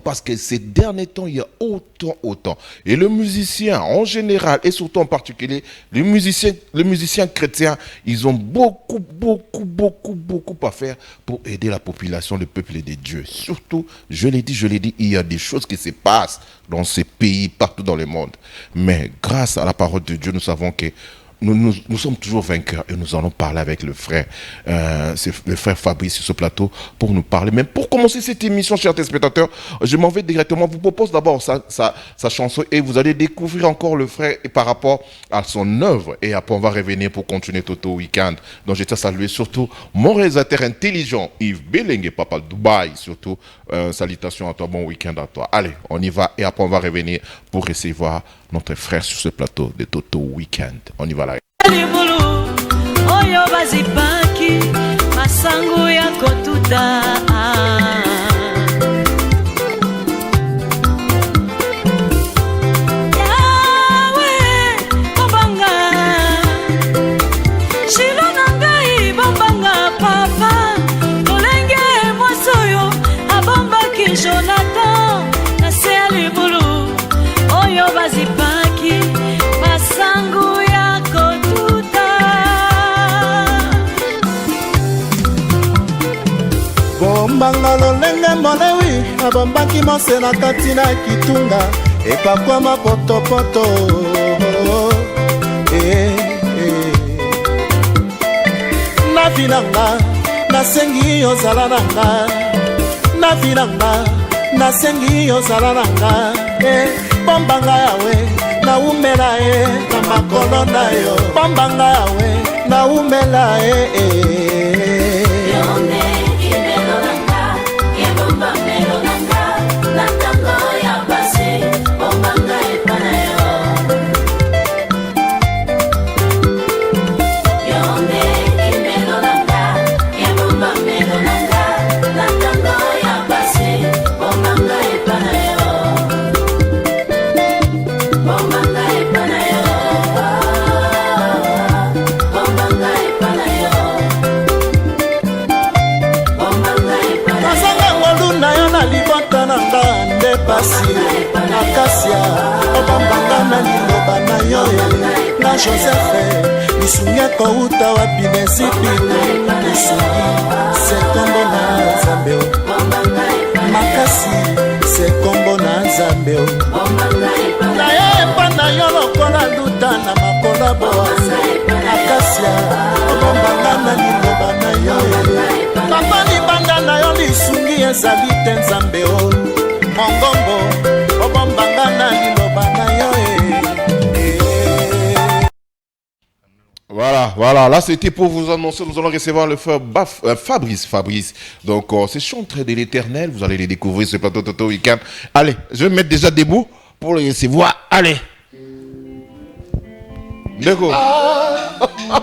parce que ces derniers temps, il y a autant. Et le musicien, en général, et surtout en particulier, les musiciens chrétiens, ils ont beaucoup à faire pour aider la population, le peuple des dieux. Surtout, je l'ai dit, il y a des choses qui se passent dans ces pays, partout dans le monde. Mais grâce à la parole de Dieu, nous savons que nous sommes toujours vainqueurs et nous allons parler avec le frère Fabrice sur ce plateau pour nous parler. Mais pour commencer cette émission, chers téléspectateurs, je m'en vais directement. Je vous propose d'abord sa chanson et vous allez découvrir encore le frère par rapport à son œuvre. Et après, on va revenir pour continuer Toto Weekend. Donc, je tiens à saluer surtout mon réalisateur intelligent, Yves Belengue, Papa Dubaï, surtout. Salutations à toi, bon week-end à toi. Allez, on y va et après, on va revenir pour recevoir notre frère sur ce plateau de Toto Weekend. On y va là. Oyo bazipaki masangu ya kotuta Jonathan na seli bulu oyo bazipaki masangu ya kotuta bombanga lolenge molewi abombaki mose na kati na kitunga epakwama potopoto na vinanga nasengi ozala nanga na vinanga nasengi ozala nanga bombanga yawe naumela na makolo na yo bombanga yawe naumela Akasia obambanga na liloba na yo na Joseph lisungi kouta wapi nesipito lisungi se kombo na Nzambe makasi se kombo na Nzambe na ye epanda yo lokola luta na makola boase Akasia obambanga na liloba na yo papa libanga na yo lisungi ezali te Nzambe Mongombo, obombangana liloba na yo. Voilà, là c'était pour vous annoncer, nous allons recevoir le frère Fabrice. Donc c'est chanteur de l'Éternel, vous allez les découvrir ce plateau Toto Weekend. Allez, je vais me mettre déjà debout pour le recevoir, allez. D'accord.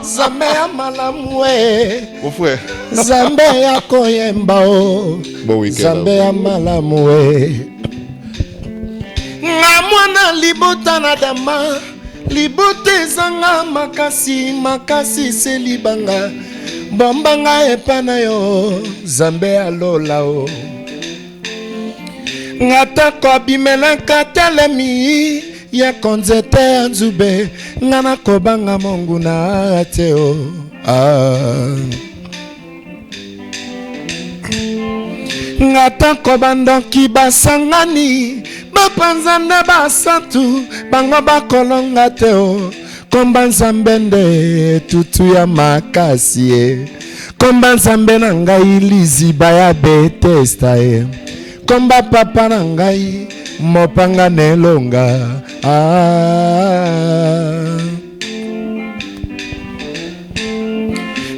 Zambe ya malamwe. Mon frère. Zambe ya koyemba o. Bon week-end. Zambe ya malamwe. Nga mwana libota na dama. Libote zanga makasi se libanga. Bombanga epana yo. Zambe ya lola o. Ngata ko bimelaka telemi. Ya konzete anzube ngana kobanga mongu na ateo ngata kobandoki basangani bapanzanda basatu bango bakolonga teo komba nzambende tutu ya makasi komba nzambe na ngai liziba ya Betesda komba papa na ngai mopanga nelonga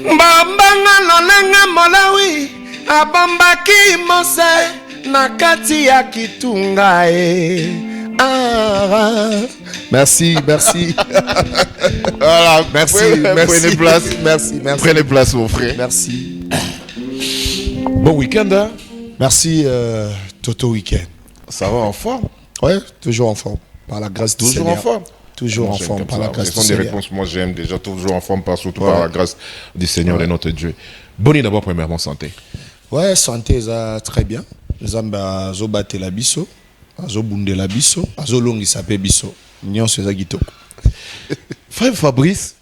mbambanga lolenga molawi abombaki mose na kati ya kitunga Merci. Voilà, merci. Prenez place. Merci. Prenez place, mon frère. Merci. Bon week-end, hein? Merci, Toto Weekend. Ça va en forme? Ouais, toujours en forme. Par la grâce du Seigneur. Toujours en forme? Toujours en forme, par la grâce du Seigneur. Ce sont des réponses, moi j'aime déjà, toujours en forme, surtout par la grâce du Seigneur et notre Dieu. Bonne d'abord, premièrement, santé. Ouais, santé, très bien. Nzamba azobatela biso, azobundela biso, azolongisa pe biso. Nyonso eza kitoko. Frère Fabrice,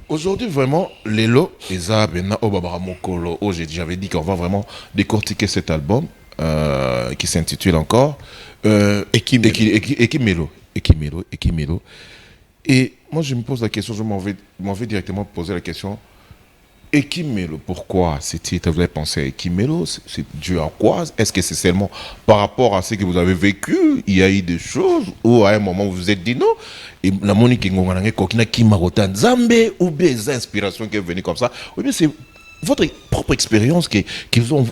aujourd'hui vraiment, Lelo et Zabena Obabara Mokolo, j'avais dit qu'on va vraiment décortiquer cet album qui s'intitule encore Ekimelo. Et moi je me pose la question, je m'en vais directement poser la question. Ekimelo, pourquoi ce titre? Vous avez pensé à Ekimelo? C'est dû à quoi? Est-ce que c'est seulement par rapport à ce que vous avez vécu? Il y a eu des choses ou à un moment vous vous êtes dit non? Et la Monique Ngonganangé Kokina Kimarotan Zambé, ou bien des inspirations qui est venue comme ça? Ou bien c'est votre propre expérience qui vous ont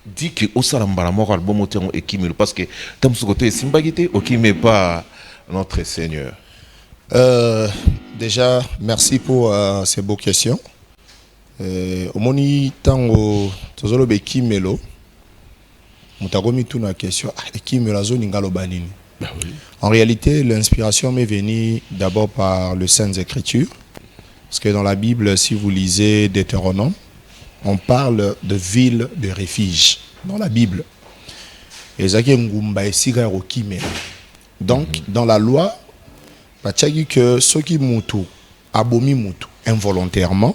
dit que au Salambala mort album au terme Ekimelo? Parce que dans ce côté, Simbagité, Okime pas notre Seigneur. Déjà, merci pour ces beaux questions. Au moni tango tozolo be Ekimelo mutagomi tuna question Ekimelo zoni ngalo banini. En réalité, l'inspiration m'est venue d'abord par le Saintes Écritures, parce que dans la Bible, si vous lisez Deutéronome, on parle de ville de refuge dans la Bible. Et zaki ngumba esika ro Kimelo. Donc dans la loi, bachagi que ceux qui mutu abomi mutu involontairement,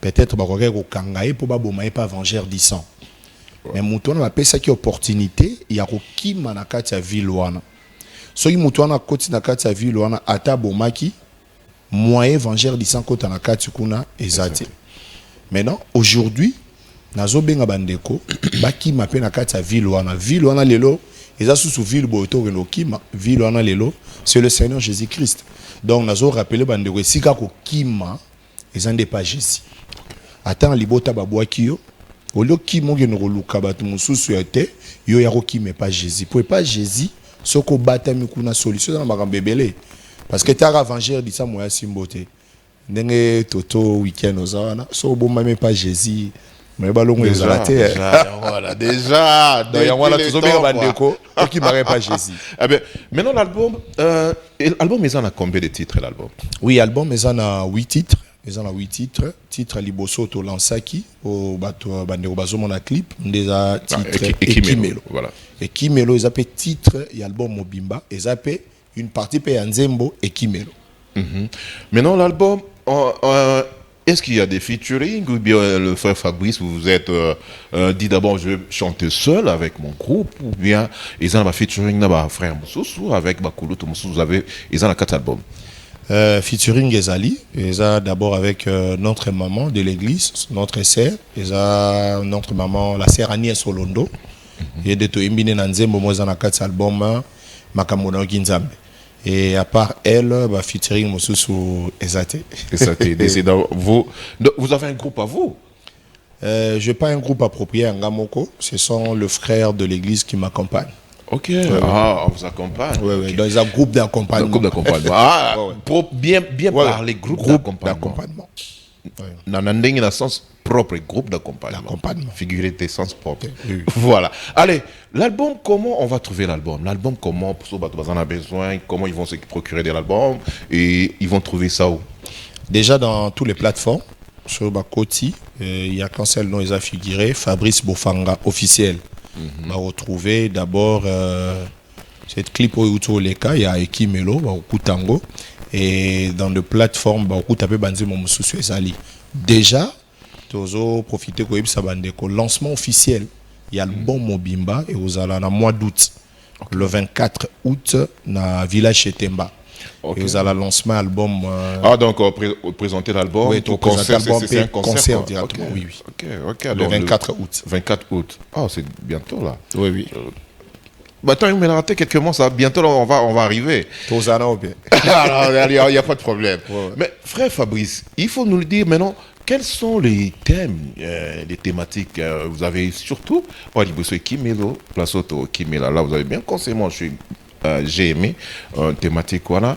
peut-être bakoke ko kangaye pour ba bomaye pas vengeur disant. Mais mutu on appelle ça qui opportunité ya ko kima na kati ya ville wana. So ki mutu na koti na kati ya ville wana ata bomaki moyen vengeur disant kota na kati kuna ezate. Maintenant aujourd'hui nazo benga bandeko baki mape na kati ya ville wana lelo eza sous ville boto no kima ville wana lelo c'est le Seigneur Jésus-Christ. Donc nazo rappeler bandeko sika ko kima ezande pas Jésus. Attends libota babwaki yo olio ki monge no luka batu mususu yate yo yako ki mais pas Jésus. Pour pas Jésus soko batami kuna solution na makambo ebele parce que ta vengeur dit ça moya simbote ndenge toto week-end ozana so bo même pas Jésus mais balongo ezalate voilà déjà donc yangwana tozobeka bandeko qui m'arrête pas Jésus. Eh bien maintenant l'album ils en a combien de titres l'album? Oui, album ils en a 8 titres. Ils ont 8 titres. Titre Liboso to Lansaki au bateau bandero bazomona clip déjà titre Ekimelo. Voilà. Ekimelo ils appellent titre et album Mobimba ils appellent une partie pe Nzembo Ekimelo. Maintenant l'album est-ce qu'il y a des featuring ou bien le frère Fabrice vous êtes dit d'abord je vais chanter seul avec mon groupe ou bien ils ont un featuring là frère Moussou avec Bakulu Moussou ils ont 4 albums. Featuring Ezali, ils ont d'abord avec notre maman de l'église, notre sœur, ils ont notre maman, la sœur Agnès Solondo, et de Toimbine Nanzembo, moi dans 4 albums, Makamona Ginzambe. Et à part elle, bah, featuring Moussou Ezate. Vous avez un groupe à vous? Je n'ai pas un groupe approprié à Ngamoko, ce sont le frère de l'église qui m'accompagne. Ok, on vous accompagne. Oui, okay. Dans un groupe d'accompagnement. Groupe d'accompagnement. Pour bien parler, groupe d'accompagnement. Dans un sens propre, groupe d'accompagnement. Figurez tes sens propres. Oui. Voilà. Allez, l'album, comment on va trouver l'album? L'album, comment, pour ceux qui en ont besoin, comment ils vont se procurer de l'album et ils vont trouver ça où? Déjà dans toutes les plateformes. Sur Bakoti, il y a qu'un seul nom, ils ont figuré, Fabrice Bofanga, officiel. On va retrouver d'abord cette clip au Leka, il y a Ekimelo, Kutango, et dans les plateformes, Kutape Banze Momosusu Ezali. Déjà, Tozo profiter de ça bandeko lancement officiel. Il y a le bon Mobimba et vous allez en mois d'août, le 24 août, dans village Chetemba. Okay. Et vous allez lancement album. Donc présenter l'album. Oui, tout concert, c'est un concert directement. Okay. Oui. Ok. Le 24 août. 24 août. Oh, c'est bientôt là. Oui. Attends, il m'a raté quelques mois, ça. Bientôt là, on va arriver. Alors, il n'y a pas de problème. Ouais. Mais frère Fabrice, il faut nous le dire maintenant. Quels sont les thèmes, les thématiques vous avez surtout Kimelo, Place Auto, Kimela. Là, vous avez bien conseillé. Moi, j'ai aimé thématique voilà.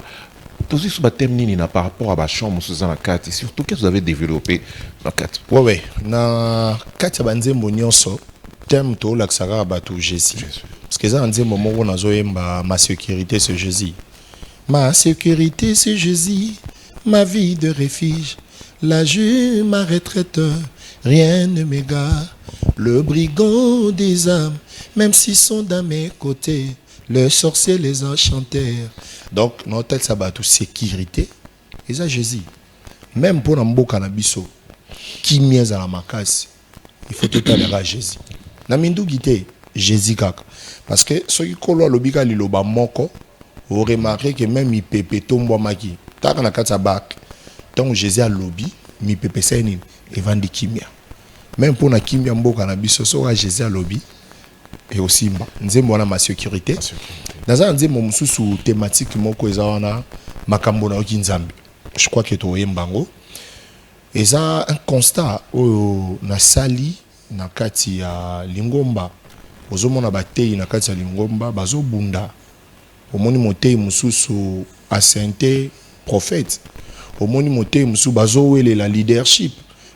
Tout ce thème par rapport à la chambre sous la carte et surtout qu'est-ce que vous avez développé dans la carte? Oui. Dans carte banze monionso thème to l'axara batu Jésus. Parce que ça en dit moment où on a ma sécurité c'est Jésus. Ma sécurité c'est Jésus, ma vie de refuge. Là je ma retraite, rien ne m'égare. Le brigand des âmes même s'ils sont dans mes côtés, les sorciers, les enchanteurs. Donc, notre tête, ça va tout sécurité. Et ça, Jésus. Même pour un beau cannabis, qui mise à la macasse, il faut tout à Jésus. Namindou guité, Jésus kaka. Parce que ceux qui collent l'obika liloba moko, vous remarquez que même il pepe tombo maki. Tant qu'on a quatre bac, tant Jésus a lobby, mi pepe seni, et vend kimia. Même pour na kimia mbo cannabis, so Jésus a lobby. Et aussi, nous avons ma sécurité. Dans un moment sous thématique, je crois que tu es mbango. Et ça, un constat, na sali, na kati ya lingomba, ozomona batei na kati ya lingomba, bazo bunda. Omoni motei mususu asente prophète. Omoni motei mususu bazo wele la leadership.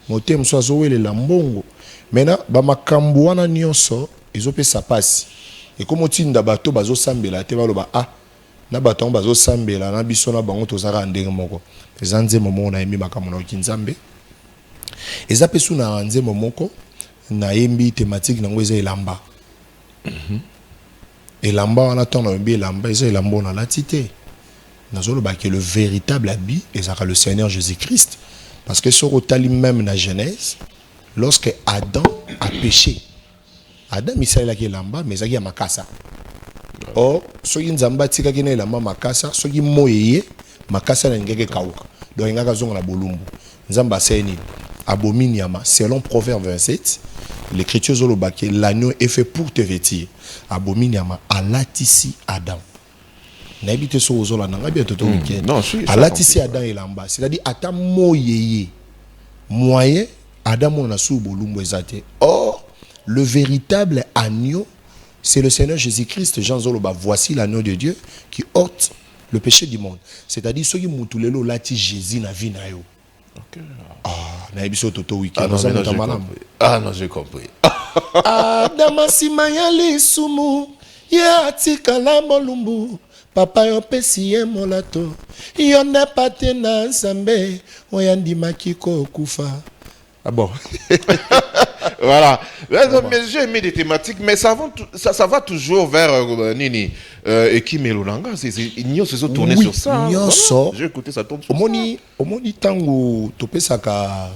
Motei mususu bazo wele la mbongo. Maintenant, ba makambu wana nyonso ils ont fait sa passe. Et comme on dit bateau bazo sambela te baloba ah na bateau bazo sambela na biso na bango tozara ndenge moko. Ezanze momo na yembi makambo na kinzambe. Ezape su na nze momoko na yembi thématique nango eza elamba. Elamba wana ton na yembi elamba eza elamba na latité. Nazoloba que le véritable habit ezaka le Seigneur Jésus-Christ. Parce que sur otali même na Genèse lorsque Adam a péché. Adam il qui lamba mais il y a makasa. Or ceux qui nzamba tika qui lamba makasa, ceux qui moyé makasa na ngeke kauka. Donc il y a zonga na bolumbu. Nzamba seni abominiama selon Proverbe 27, l'écriture zoloba que l'agneau est fait pour te vêtir. Abominiama alatisi Adam. Na habite so ozola na ngabia toto weekend. Non, je suis alatisi Adam et lamba, c'est-à-dire ata moyé moyen Adam on a sous bolumbu ezate. Or le véritable agneau, c'est le Seigneur Jésus-Christ. Jean Zoloba, voici l'agneau de Dieu qui ôte le péché du monde. C'est-à-dire, ceux qui moutulelo lati Jésus na vie na yo. Ah, na ebiso toto week-end. Ah non, j'ai compris. Damasi mayali sumu, ya atika la molumbu. Papa yo pesi ye molato. Yo ne pate na nzambe, oyandi makiko kufa. Ah bon. Voilà. Mais j'ai aimé des thématiques, mais ça va toujours vers Nini. Et qui Melolanga, ils se sont tournés sur ça. Voilà. J'ai écouté ça tourne sur ça. Omoni tango topesaka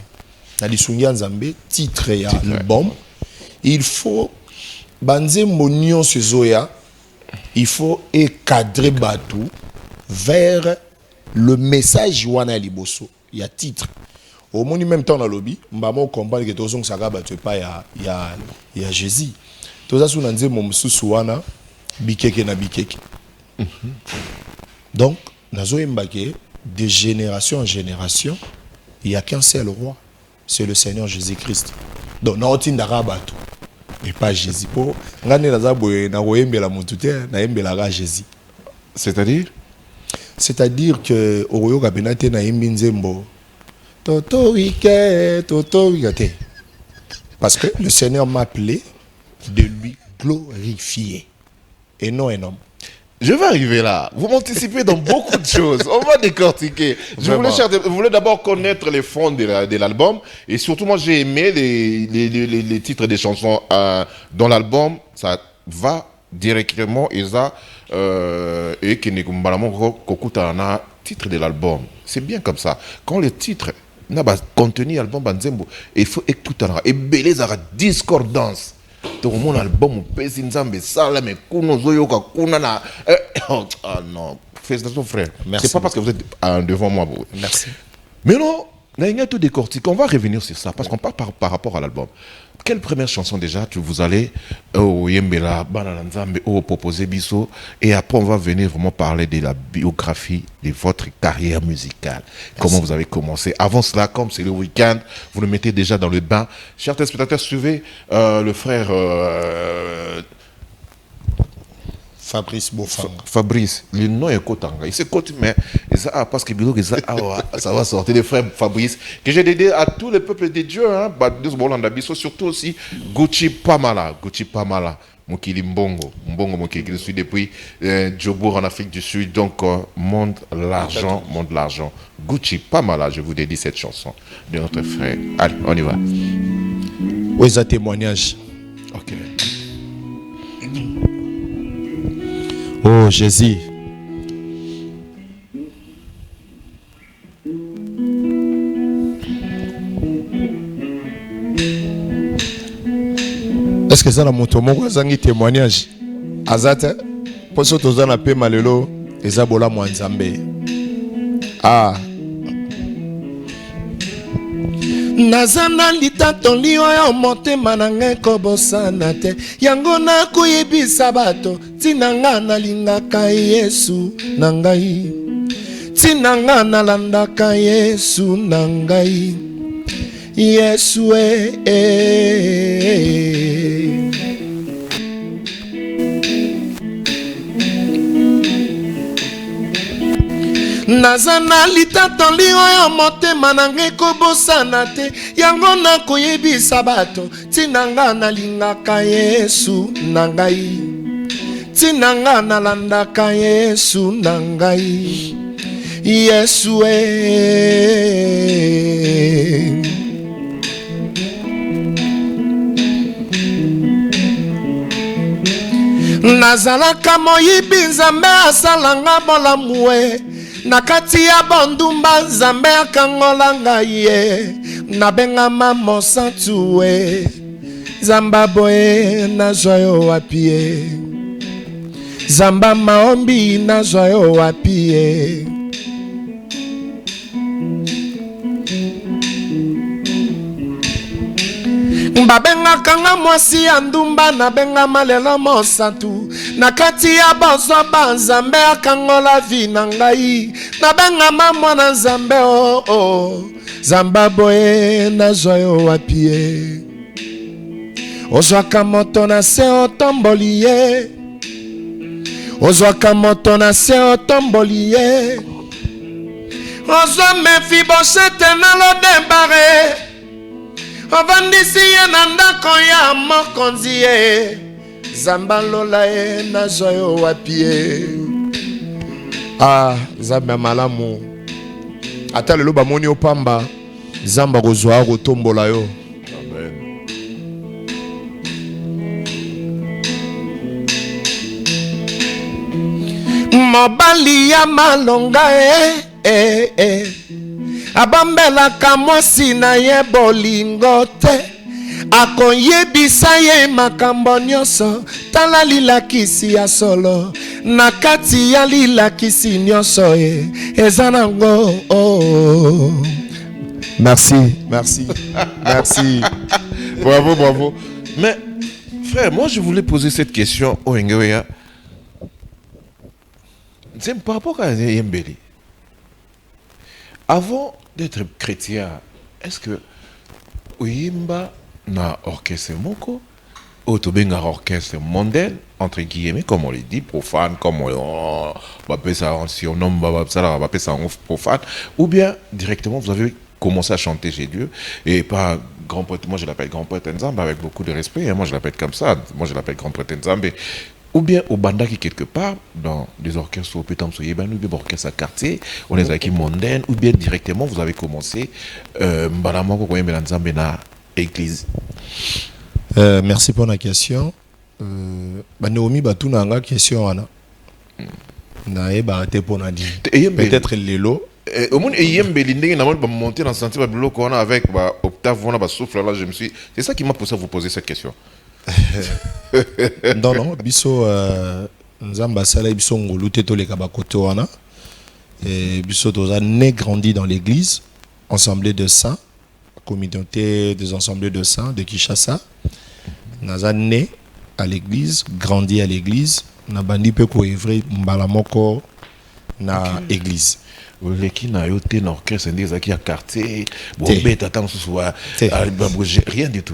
na lisungi nzambe titre ya album. Il faut banze monion sezoya. Il faut encadrer Batou vers le message wana liboso. Il y a titre. Au moins même temps dans le lobby, mbamo comprendre que tous on s'agaba tu pas il y a Jésus. Tous ça sous nanze mon susuana bikeke na bikeke. Donc nazo embake de génération en génération, il y a qu'un seul roi, c'est le Seigneur Jésus-Christ. Donc na otindara bato et pas Jésus. Po ngane naza boye na royembela mutute na embela Jésus. C'est-à-dire que oyo kabinate na yembi nzembo Toto wike. Parce que le Seigneur m'a appelé de lui glorifier et non un homme. Je vais arriver là. Vous m'anticipez dans beaucoup de choses. On va décortiquer. Je voulais d'abord connaître les fonds de l'album. Et surtout, moi, j'ai aimé les titres des chansons dans l'album. Ça va directement. Et qui n'est pas titre de l'album. C'est bien comme ça. Quand le titre n'a pas contenu album banzembo, il faut écouter et belé zara discordance. Tout mon album pèse nzambe sala mais kuno zoyoka kuna na ah non, félicitations frère. C'est pas parce que vous êtes devant moi. Merci. Mais non, n'a tout décortique. On va revenir sur ça parce qu'on parle par rapport à l'album. Quelle première chanson déjà vous allez au Yembela Bananzambe au proposer Bisso et après on va venir vraiment parler de la biographie de votre carrière musicale. Merci. Comment vous avez commencé. Avant cela, comme c'est le week-end, vous le mettez déjà dans le bain. Chers téléspectateurs, suivez le frère Fabrice Bofanga. Fabrice, le nom est Kotanga. Il se côte, mais parce que ça va sortir. Les frères Fabrice, que j'ai dédié à tous les peuples de Dieu, hein, surtout aussi Gucci Pamala. Mokili Mbongo, Mokili, je suis depuis Djobour en Afrique du Sud, donc monde l'argent. Gucci Pamala, je vous dédie cette chanson de notre frère. Allez, on y va. Où est ce témoignage? Ok. Oh Jésus. Est-ce que ça la moto moko zangi témoignage azate poso tozana pe malelo ezabola mwanzambe. Ah. nazana litato liyo motema na ngai kobosana te yango nakuyebisa bato tina nga nalingaka Yesu na ngai tina nga nalandaka Yesu na ngai Yesu nazana litato liyo motema na ngai kobosana te yango nakoyebisa bato tina nga nalingaka Yesu na ngai tina nga nalandaka Yesu na ngai Yesu nazalaka moyibi Nzambe asalanga bolamu nakati ya bondumba Nzambe akangola ngai ye nabengama mosantu Nzamba boye nazwa yo wapi Nzamba maombi nazwa yo wapi babengaka nga mwasi ya ndumba nabengama lelo mosantu nakati ya bozoba Nzambe akangola vi na ngai nabengama mwana Nzambe Nzamba boye nazwa yo wapi ozwaka moto na se otomboli ye ozwaka moto na se otomboli ye ozwa Mefibosete na Lodebare ovandisi ye na ndako ya mokonzi ye Nzamba lola ye nazwa yo wapi Ah, Nzambe malamu. Ata lelo bamoni opamba Nzamba kozwa kotombola yo. Amen. mobali ya malonga abambelaka mwasi na ye bolingo te akoyebisa ye makambo nyonso tala lilakisi ya solo na kati ya lilakisi nyonso eza nango Merci, merci, merci. Bravo, bravo. Mais, frère, moi je voulais poser cette question au Ngoya. C'est par rapport à Yembeli. Avant d'être chrétien, est-ce que Oyimba na orchestre moko ou tobenga orchestre mondain entre guillemets comme on le dit profane comme on appelle ça si on nomme ça on appelle ça profane ou bien directement vous avez commencé à chanter chez Dieu et pas grand prêtre, moi je l'appelle grand prêtre Nzambe avec beaucoup de respect, moi je l'appelle comme ça, moi je l'appelle grand prêtre Nzambe. Ou bien au banda qui quelque part dans des orchestres ou bien des orchestres à quartier, on les a qui mondaines, ou bien directement vous avez commencé na église. Merci pour la question. Naomi Batuna nga question ana. Na eba te pour na dire. Peut-être lelo. Au monde Yembeli ndenge na monter dans sentier ba qu'on a avec ba octave on a ba souffle là je me suis c'est ça qui m'a poussé à vous poser cette question. Non, biso Nzamba sala biso ngolu te to le kabakoto wana. Et biso toza né grandi dans l'église, assemblée de saints, communauté des assemblées de saints de Kinshasa. Naza né à l'église, grandi à l'église, na bandi pe ko evre mbala moko na église. Leki na yo te na orchestre ndeza ki ya quartier, bon beta tant soit rien du tout.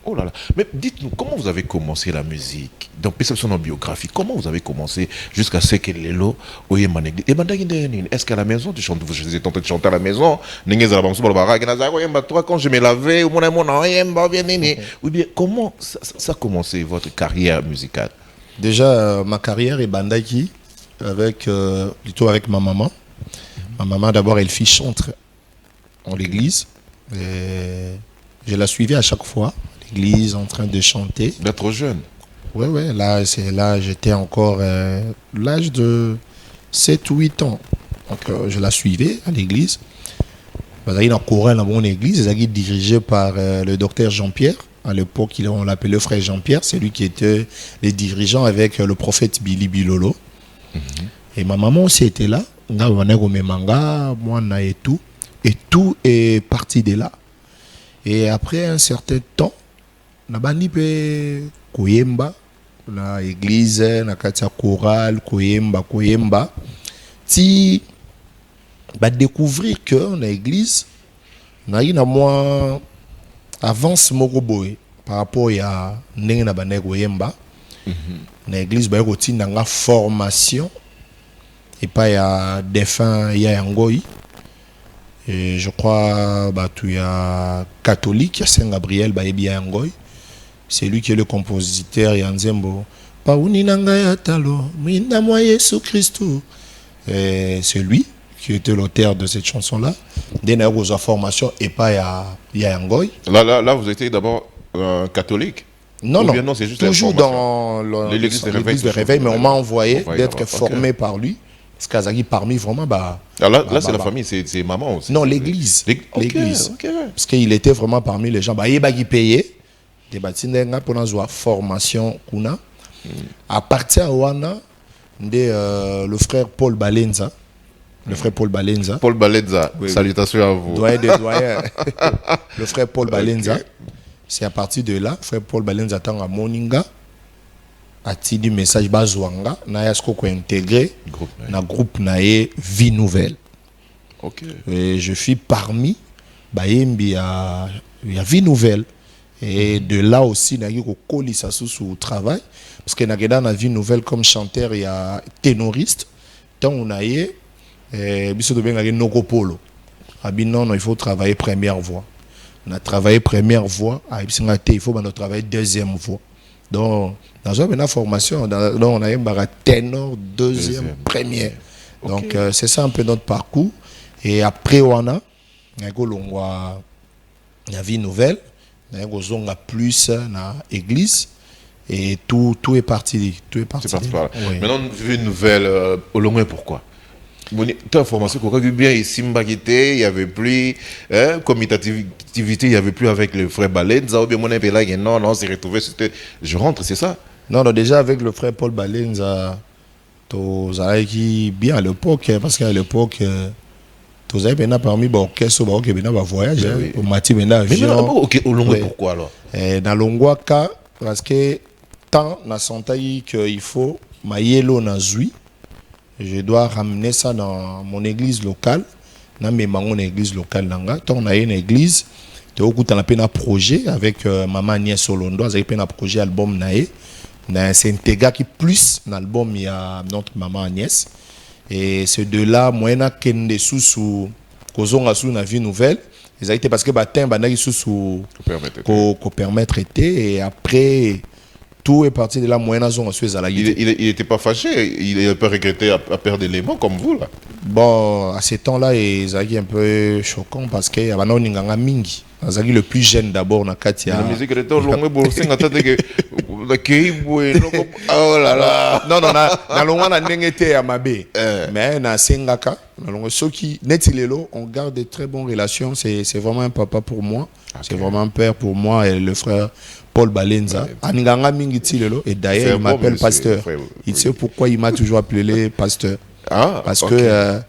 Oh là là. Mais dites-nous, comment vous avez commencé la musique? Donc, perception en biographie, comment vous avez commencé jusqu'à ce que les lots, est-ce qu'à la maison, tu chantes, vous êtes en train de chanter à la maison? Quand je me lavais, ou bien, comment ça a commencé votre carrière musicale? Déjà, ma carrière est bandaki, plutôt avec ma maman. Ma maman, d'abord, elle fit chantre en l'église. Je la suivais à chaque fois, l'église, en train de chanter. D'être jeune. Ouais, là, j'étais encore l'âge de 7 ou 8 ans. Donc, je la suivais à l'église. Il y a un chorale dans mon église, dirigé par le docteur Jean-Pierre. À l'époque, on l'appelait le frère Jean-Pierre. C'est lui qui était le dirigeant avec le prophète Billy Bilolo. Et ma maman aussi était là. Et tout est parti de là. Et après un certain temps, na bandi pe koyemba na église na katia chorale koyemba ti ba découvrir que na église na ina moi avance moko boy par rapport à ndenge na bande koyemba na église ba ko tinda nga formation et pas ya défunt ya ngoi. Et je crois tu y a catholique, Saint-Gabriel, Baébia Ngoy. C'est lui qui est le compositeur Yanzembo. Pauni nanga talo, mina moi Yesu Christou. C'est lui qui était l'auteur de cette chanson-là. Dès la formation et pas ya Ngoy. Là, vous étiez d'abord catholique. Non, non, c'est juste toujours dans l'église de réveil, mais on m'a envoyé d'être formé par lui. Parce qu'Azaki parmi vraiment là c'est la famille, c'est maman aussi. Non, l'église. L'église. Okay. Parce qu'il était vraiment parmi les gens. Il a payé des bâtiments pour la formation kuna. À partir de Wana, le frère Paul Balenza. Le frère Paul Balenza. Paul Balenza, oui, salutations à vous. Doyen des doyens. Le frère Paul Balenza. C'est à partir de là, frère Paul Balenza tant à Moninga. A-t-il du message bazouanga na yasko ko intégré na groupe naé Vie Nouvelle. OK. Et je suis parmi bayembi ya Vie Nouvelle et de là aussi na ko kolisa sous travail parce que na geda na Vie Nouvelle comme chanteur il y a ténoriste tant on aé biso to benga noko polo non il faut travailler première voix. On a travaillé première voix il faut travailler deuxième voix. Donc, dans une formation, on a eu un ténor, deuxième, première. Donc, okay. C'est ça un peu notre parcours. Et après, on a la Vie Nouvelle, on a plus dans l'église. Et tout est parti. Tout est parti. Oui. Maintenant, Vie Nouvelle, au loin, pourquoi? Toute information qu'on a vu bien ici, il n'y avait plus commutativité, il n'y avait plus avec le frère Balenza, ou bien mon là, non, on s'est retrouvé, je rentre, c'est ça? Non, déjà avec le frère Paul Balenza, tu as qui bien à l'époque, parce qu'à l'époque, tu as bien parmi l'orchestre, qui bien voyage, au matin, bien avion. Mais au Longwa, pourquoi alors? Dans Longwaka, parce que tant na senti qu'il faut maïelo na zui. Je dois ramener ça dans mon église locale. Dans mon église locale, on a une église. On a un projet avec maman Agnès Solondo. On a un projet album. C'est un Tega qui plus dans l'album, il y a notre maman Agnès. Et c'est de là, moi, je suis sous la Vie Nouvelle. C'est parce que je suis sous permettre. Et après. Tout est parti de là, il n'était pas fâché, il n'a pas regretté à perdre l'élément comme vous là. Bon, à ces temps-là, il est un peu choquant parce qu'il y a un mingi. Il le plus jeune d'abord dans Katia. La musique était longue pour oh là là. Non, na longa na ndengete à Mabé. Mais na Sengaka, na longa ceux qui netilelo, on garde de très bonnes relations, c'est vraiment un papa pour moi. Okay. C'est vraiment un père pour moi et le frère Paul Balenza. Aninganga mingi tilelo et d'ailleurs il m'appelle pasteur. Il sait pourquoi il m'a toujours appelé pasteur. Parce que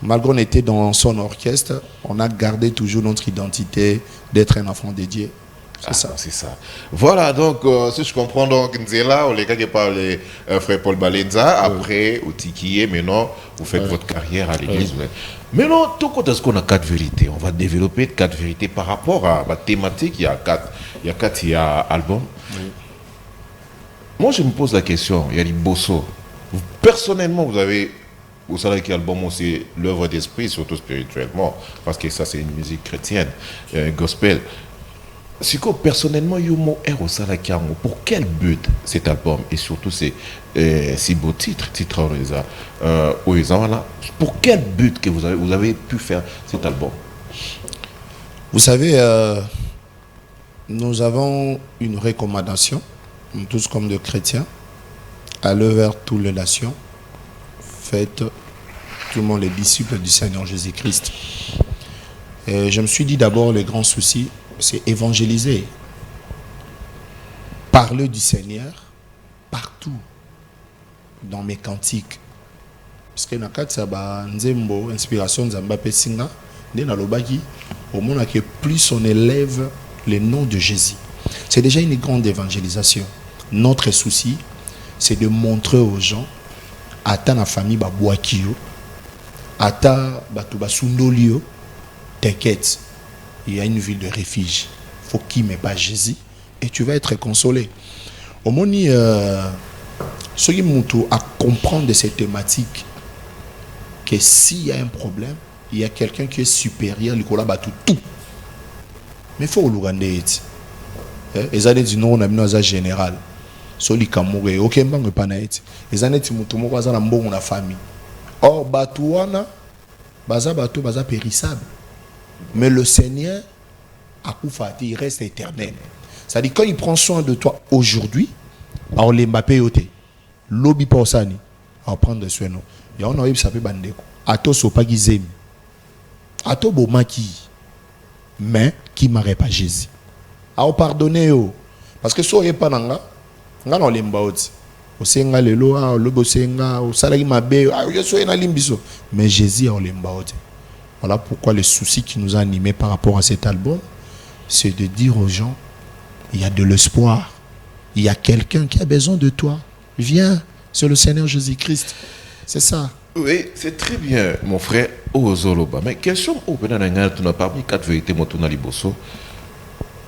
malgré qu'on était dans son orchestre, on a gardé toujours notre identité d'être un enfant dédié. C'est ça. Voilà, donc, si je comprends, donc, Nzela, les gars qui parlent frère Paul Balenza, après, au Tikié, maintenant, vous faites votre carrière à l'église. Maintenant, tout compte à ce qu'on a 4 vérités. On va développer 4 vérités par rapport à la thématique. Il y a 4 albums. Moi, je me pose la question, il y a les Bosso. Personnellement, vous avez, vous savez quel album, c'est l'œuvre d'esprit, surtout spirituellement, parce que ça, c'est une musique chrétienne, gospel. C'est quoi personnellement Yomo Ero Salakiango, pour quel but cet album et surtout ces si beaux titres pour quel but que vous avez pu faire cet album? Vous savez, nous avons une recommandation nous tous comme de chrétiens, allez vers toutes les nations, faites tout le monde les disciples du Seigneur Jésus-Christ. Et je me suis dit d'abord, le grand souci, c'est évangéliser. Parler du Seigneur partout, dans mes cantiques. Parce que dans le cadre de l'inspiration de Zambapé Singa, au monde que plus on élève le nom de Jésus. C'est déjà une grande évangélisation. Notre souci, c'est de montrer aux gens, à ta famille, à ta basundolio, t'inquiète, il y a une ville de refuge. Il faut qu'il ne mette pas Jésus et tu vas être consolé. Au monde, ceux qui montent à comprendre de cette thématique, que s'il y a un problème, il y a quelqu'un qui est supérieur, il a tout. Mais il faut le les années du non, on a mis dans un général. Soli Kamouré, aucun banque pas naït. Les années du mouton, on a un bon la famille. Or, Batouana, baza périssable. Mais le Seigneur, à Koufati, il reste éternel. C'est-à-dire, quand il prend soin de toi aujourd'hui, alors les Mbappé yoté, lobby pour ça, alors prendre soin. Il y a un qui bandeko. Ato sopagi zemi. Ato bomaki. Mais qui m'arrête pas Jésus. Alors pardonnez yo. Parce que si on n'est pas dans nga non lemba oti. Osenga lelo a lobo senga o salagi mabe a yo so ena limbiso. Mais Jésus on lemba oti. Voilà pourquoi le souci qui nous a animés par rapport à cet album, c'est de dire aux gens, il y a de l'espoir. Il y a quelqu'un qui a besoin de toi. Viens, c'est le Seigneur Jésus-Christ. C'est ça. Oui, c'est très bien, mon frère Ozoloba. Mais question au Pénananga, tu n'as pas mis 4 vérités, Motuna Liboso.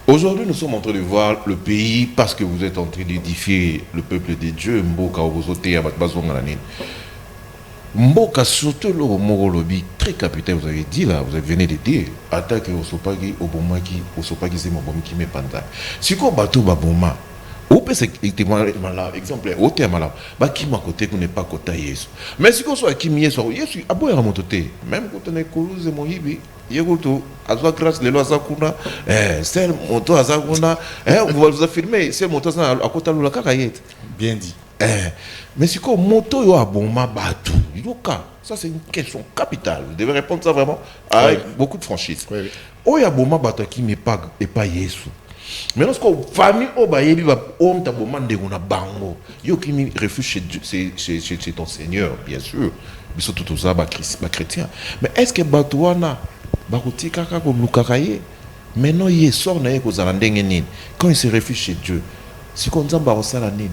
Aujourd'hui, nous sommes en train de voir le pays parce que vous êtes en train d'édifier le peuple de Dieu. Mboka Obozote Yamatbazongalanine. Mboka, surtout le Morolobi, très capitaine, vous avez dit là, vous venez de dire, attaque au Sopagi, au Bomaki, au Sopagi, c'est mon qui me panda. Si qu'on bateau Baboma, ou peut c'est exemple, au thème là, bah qui m'a côté qu'on n'est pas côté Yesu. Mais si qu'on soit qui m'y est, Yesu, à boire à mon côté, même quand on est Koulouz et Mohibi, Yegoto, à soi grâce, les lois Zakuna, c'est moto à Zakuna, vous vous affirmez, c'est moto à côté de la Kakayet. Bien dit. Mais si qu'on moto yo à Boma Batou, ça c'est une question capitale. Vous devez répondre ça vraiment avec beaucoup de franchise. Oui. Oh ya Boma Batou qui me pas et pas Yesu. Mais lorsqu'on famille au bayebi va on ta Boma ndeguna bango. Yo qui me refuge chez Dieu, c'est ton Seigneur bien sûr. Mais surtout tout ça ba chrétien. Mais est-ce que Batouana ba kotika ka ko lukakaye? Mais non il sort na ko zala ndenge nini. Quand il se refuge chez Dieu, si qu'on zamba osala nini,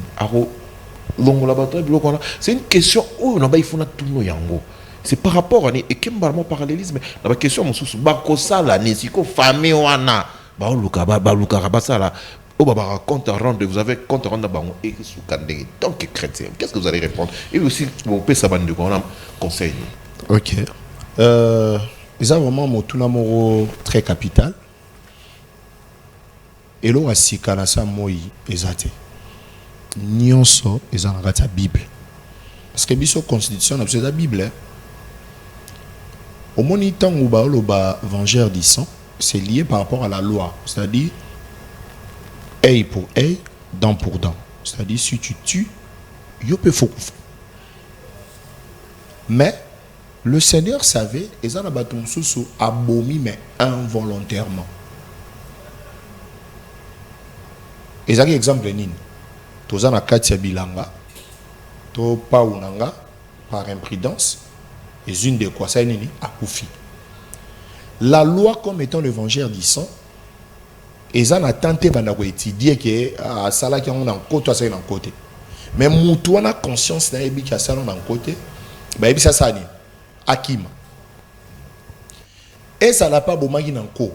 c'est une question où on a tout le yango. C'est par rapport à et quel parallélisme. La question mon sous bakosa la nesiko famille wana ba luka rabasa la au baba compte à rendre, vous avez compte à rendre bango et sous kandé tant que chrétien. Qu'est-ce que vous allez répondre? Et aussi mon père saban de conseil. OK. Ils ont vraiment mon tout namoro très capital. Et l'on a si kanasa moi ezate. Nyonso eza na la Bible. Parce que biso constitution c'est la Bible. Au monitant ou ba vengeur du sang, c'est lié par rapport à la loi, c'est-à-dire œil pour œil, dent pour dent. C'est-à-dire si tu tues, yo peut faut. Mais le Seigneur savait eza na batum susu abomi mais involontairement. Ezaki exemple nini? Tozana katia bilanga to pa unanga par imprudence et une de quoi ça nini akufi. La loi comme étant l'évangile du sang ezana a tenté banda ko étudier que sala qui on en côté ça en côté. Mais mutu na conscience na ebi ka ça en côté ba ebi ça ni akima. Et ça n'a pas bomagi nan ko.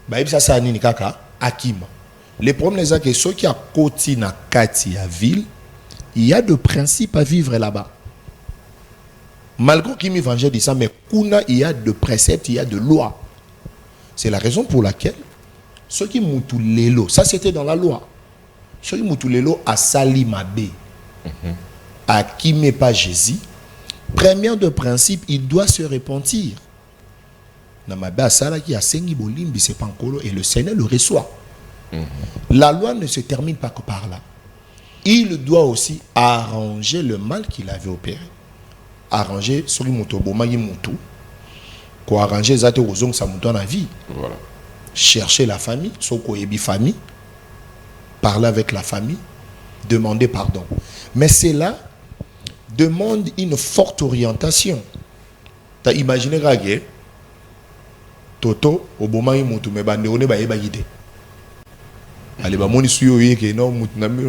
Ba ebi ça ni kaka akima. Le problème c'est que ceux qui a côté na kati à ville, il y a de principes à vivre là-bas. Malgré qu'il m'évangile dit ça, mais kuna il y a de préceptes, il y a de lois. C'est la raison pour laquelle ceux qui moutou lelo, ça c'était dans la loi. Ceux qui moutou lelo à Salimabe, à qui met pas Jésus, premier de principe, il doit se repentir. Namabe à Sala qui a sengi bolimbi c'est pankolo et le Seigneur le reçoit. La loi ne se termine pas que par là. il doit aussi arranger le mal qu'il avait opéré. Arranger ce qui m'a quoi arranger ça te raison ça dans la vie. Voilà. Chercher la famille, famille, parler avec la famille, demander pardon. Mais cela demande une forte orientation. Tu as imaginé que Toto, au moment où tu me bandes, on est baillé baillé. Allez, bah, mon issue, oui, que non, moutonami,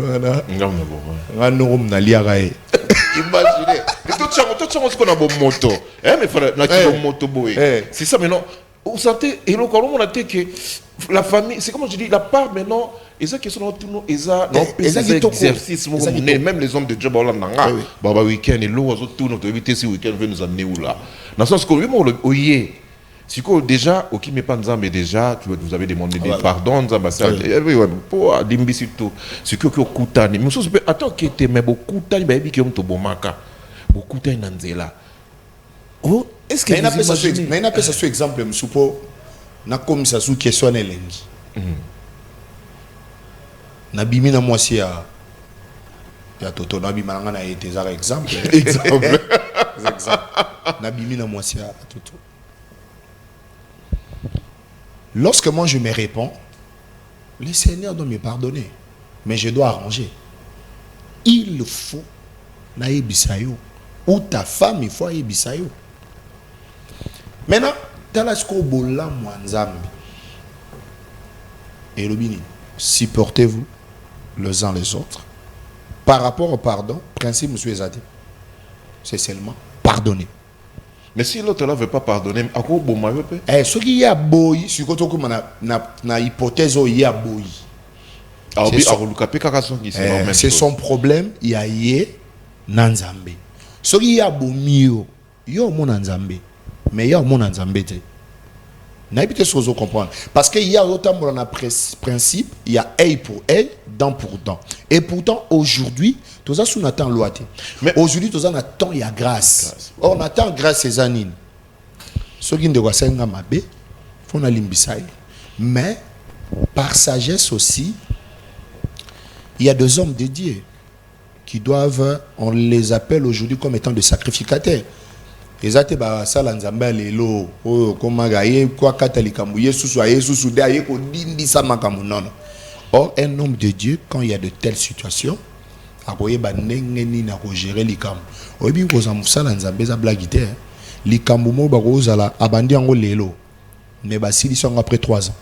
Imaginez. Mais tout ça, on a bon moto. Mais frère, on a bon moto, boy. C'est ça, maintenant. Vous sentez, et le on a dit que la famille, c'est comme je dis, la part maintenant, et ça qui sont tous nos exercices, même les hommes de Dieu, bah, week-end, et l'eau, tout notre éviter si week-end veut nous amener où là. Dans le sens que, oui, si déjà, ok, mais pas Nzambe déjà, vous avez demandé des pardons, Nzambe, pour Limbi surtout, c'est que Koutani, mais je peux attends que tu mais beaucoup Koutani, bah, qui ont to bomaka, beaucoup Koutani Nanzela. Oh, est-ce que mais il a fait ça exemple, je suppose, na comme ça sous question l'engi. Na bimi na moi si ya Toto na bimi na été exemple. Exemple. Na bimi na moi si ya Toto. Lorsque moi je me réponds, le Seigneur doit me pardonner, mais je dois arranger. Il faut na yebisayo ou ta femme il faut yebisayo. Maintenant, Talasko Bola Mwanzambi et Lobini, supportez-vous les uns les autres. Par rapport au pardon, principe M. Ezadi, c'est seulement pardonner. Mais si l'autre ne veut pas pardonner, à quoi bon maillot peut? Ce qui y a boy, c'est quoi comme na hypothèse où il y a boy. C'est son problème, il y a yé nanzambe. Ce qui y a bomio, yo mon nanzambe. Mais il y a mon Nzambete. N'habitez pas à comprendre. Parce qu'il y a autant de principe, il y a œil pour œil, dent pour dent. Et pourtant, aujourd'hui, tout ça, on attend loi. Mais aujourd'hui, tout ça, on attend, il y a grâce. On attend grâce aux anines. Ceux qui ne doivent pas être font la limbissaï. Mais, par sagesse aussi, il y a des hommes dédiés qui doivent, on les appelle aujourd'hui comme étant des sacrificateurs. Ezate ba sala nzamba lelo o koma gaye kwa katolika mu Yesu de aye ko dindi sa makamu non. Or un homme de Dieu quand il y a de telles situations akoye ba nengeni na ko gérer likam. Obi ko za musala nzamba za blagite likambu mo ba ko zala abandi ngo lelo. Mais ba sili sont après 3 ans.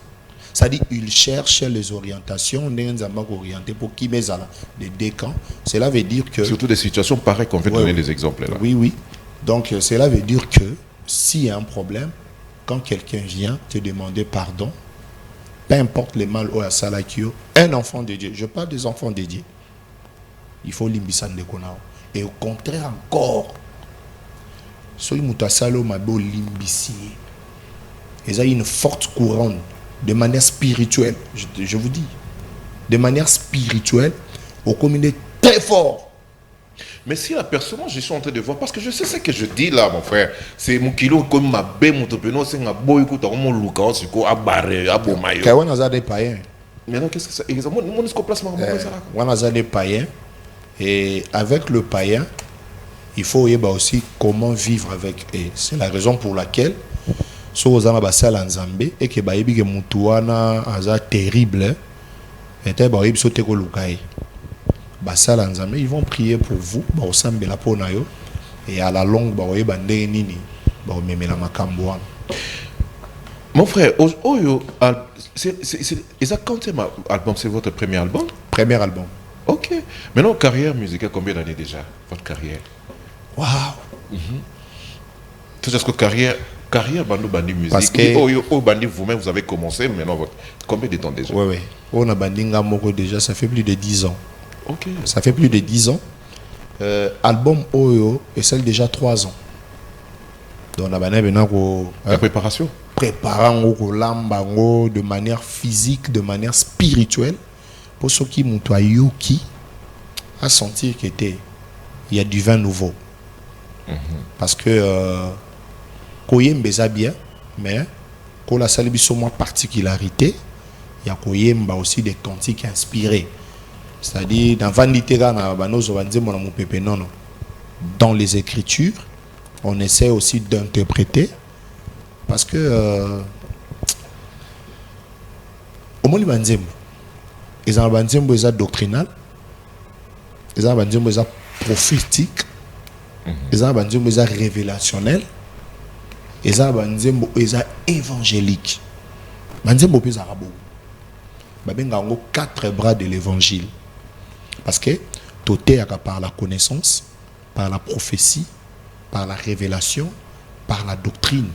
Ça dit il cherche les orientations nzamba ko orienter pour qui mezala des décans. Cela veut dire que surtout des situations pareilles qu'on fait donner des exemples là. Oui. Donc, cela veut dire que s'il y a un problème, quand quelqu'un vient te demander pardon, peu importe le mal ou la salakio, un enfant de Dieu, je parle des enfants de Dieu, il faut l'imbisan de konao. Et au contraire encore, celui mutasalo mabo limbisi, il y a une forte couronne de manière spirituelle, je vous dis, de manière spirituelle, au communiqué très fort. Mais si la personne, je suis en train de voir, parce que je sais ce que je dis là, mon frère, c'est mon kilo comme ma bé, mon topeno, c'est un boy, écoute, mon louka, c'est quoi, à barrer, à bon maillot. Quand on a des païens. Maintenant, qu'est-ce que ça exactement? Mon esco place, on a des païens, et avec le païen, il faut aussi comment vivre avec eux. C'est la raison pour laquelle, si vous avez un sal en Zambé, et que vous avez un moutoana terrible, et que vous avez un loukaï. Ils vont prier pour vous, et à la longue, mon frère, c'est votre premier album? Premier album. Ok. Maintenant, carrière musicale, combien d'années déjà? Votre carrière? Waouh! Tout ce que carrière bandi musique. Parce que bandi vous-même, vous avez commencé, maintenant, combien de temps déjà? Oui. On a bandi déjà, ça fait plus de 10 ans. Ok. Ça fait plus de 10 ans. Album Oyo, et celle déjà 3 ans. Donc, on a la préparation. Préparant de manière physique, de manière spirituelle, pour ceux qui m'ont yuki à sentir qu'il y a du vin nouveau. Parce que Koyem beza bien, mais quand la salle a particularité, il y a Koyem aussi des cantiques inspirés. C'est-à-dire, dans Vanitera, non, non. Dans les Écritures, on essaie aussi d'interpréter. Parce que, au moins, les Banzembo, ils sont doctrinal, les Banzembo, ils sont prophétique, les Banzembo, ils sont révélationnel, les Banzembo, ils sont évangélique. Banzembo, ils sont arabes. 4 bras de l'évangile. Parce que tout est par la connaissance, par la prophétie, par la révélation, par la doctrine.